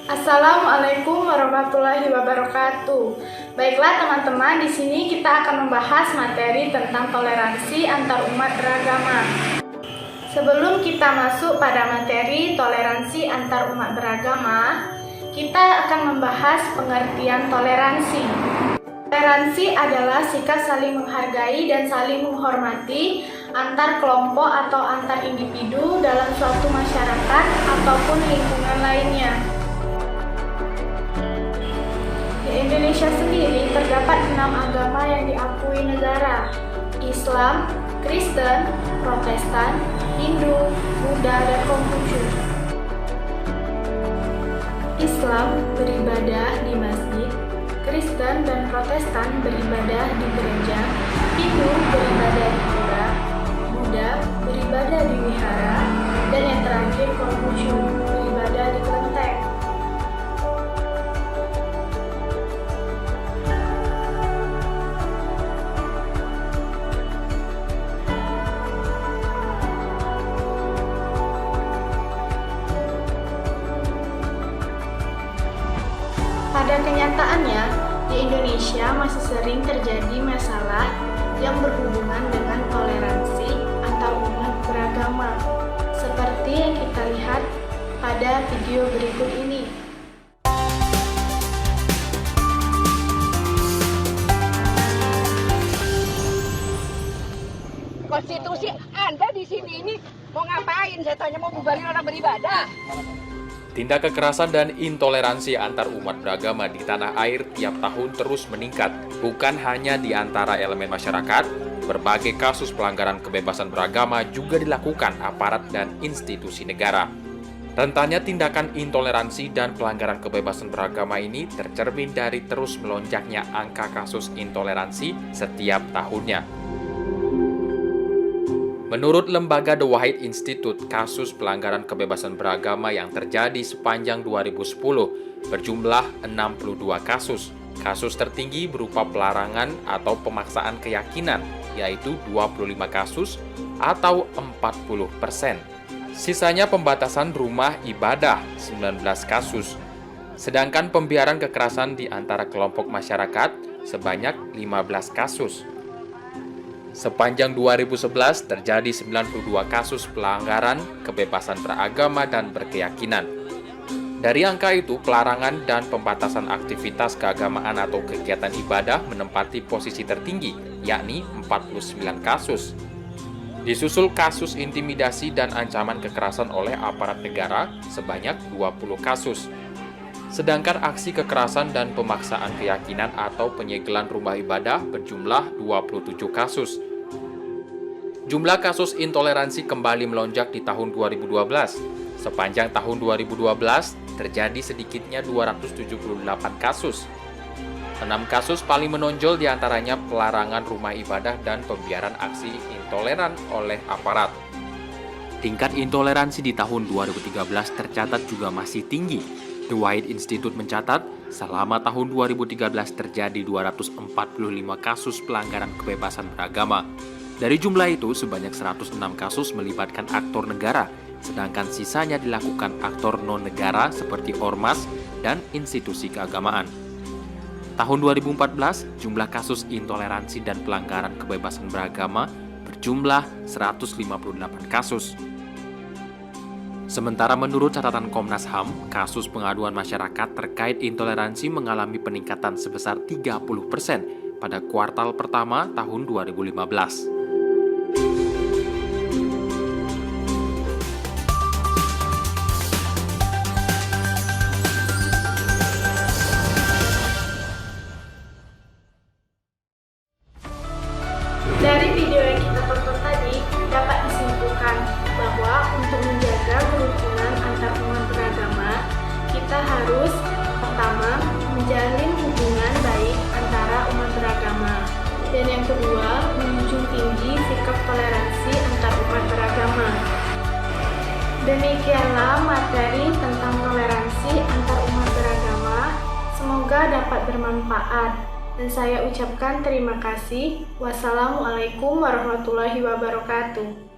Assalamualaikum warahmatullahi wabarakatuh. Baiklah teman-teman, di sini kita akan membahas materi tentang toleransi antar umat beragama. Sebelum kita masuk pada materi toleransi antar umat beragama, kita akan membahas pengertian toleransi. Toleransi adalah sikap saling menghargai dan saling menghormati antar kelompok atau antar individu dalam suatu masyarakat ataupun lingkungan lainnya. Di Indonesia sendiri terdapat 6 agama yang diakui negara: Islam, Kristen, Protestan, Hindu, Buddha, dan Konghucu. Islam beribadah di masjid, Kristen dan Protestan beribadah di gereja, Hindu beribadah di pura, Buddha beribadah di wihara, dan yang terakhir Konghucu beribadah di kelenteng. Pada kenyataannya, di Indonesia masih sering terjadi masalah yang berhubungan dengan toleransi antar umat beragama, seperti yang kita lihat pada video berikut ini. Konstitusi Anda di sini ini mau ngapain? Saya tanya, mau bubarin orang beribadah. Tindak kekerasan dan intoleransi antar umat beragama di tanah air tiap tahun terus meningkat, bukan hanya di antara elemen masyarakat. Berbagai kasus pelanggaran kebebasan beragama juga dilakukan aparat dan institusi negara. Rentannya tindakan intoleransi dan pelanggaran kebebasan beragama ini tercermin dari terus melonjaknya angka kasus intoleransi setiap tahunnya. Menurut lembaga The Wahid Institute, kasus pelanggaran kebebasan beragama yang terjadi sepanjang 2010 berjumlah 62 kasus. Kasus tertinggi berupa pelarangan atau pemaksaan keyakinan, yaitu 25 kasus atau 40%. Sisanya pembatasan rumah ibadah, 19 kasus. Sedangkan pembiaran kekerasan di antara kelompok masyarakat sebanyak 15 kasus. Sepanjang 2011 terjadi 92 kasus pelanggaran kebebasan beragama dan berkeyakinan. Dari angka itu, pelarangan dan pembatasan aktivitas keagamaan atau kegiatan ibadah menempati posisi tertinggi, yakni 49 kasus. Disusul kasus intimidasi dan ancaman kekerasan oleh aparat negara sebanyak 20 kasus. Sedangkan aksi kekerasan dan pemaksaan keyakinan atau penyegelan rumah ibadah berjumlah 27 kasus. Jumlah kasus intoleransi kembali melonjak di tahun 2012. Sepanjang tahun 2012, terjadi sedikitnya 278 kasus. 6 kasus paling menonjol diantaranya pelarangan rumah ibadah dan pembiaran aksi intoleran oleh aparat. Tingkat intoleransi di tahun 2013 tercatat juga masih tinggi. The Wahid Institute mencatat, selama tahun 2013 terjadi 245 kasus pelanggaran kebebasan beragama. Dari jumlah itu, sebanyak 106 kasus melibatkan aktor negara, sedangkan sisanya dilakukan aktor non-negara seperti ormas dan institusi keagamaan. Tahun 2014, jumlah kasus intoleransi dan pelanggaran kebebasan beragama berjumlah 158 kasus. Sementara menurut catatan Komnas HAM, kasus pengaduan masyarakat terkait intoleransi mengalami peningkatan sebesar 30% pada kuartal pertama tahun 2015. Dari video yang kita tonton tadi, dapat disimpulkan bahwa untuk menjaga kerukunan antar umat beragama, kita harus pertama menjalin hubungan baik antara umat beragama, dan yang kedua menjunjung tinggi sikap toleransi antar umat beragama. Demikianlah materi tentang toleransi antar umat beragama. Semoga dapat bermanfaat. Dan saya ucapkan terima kasih. Wassalamualaikum warahmatullahi wabarakatuh.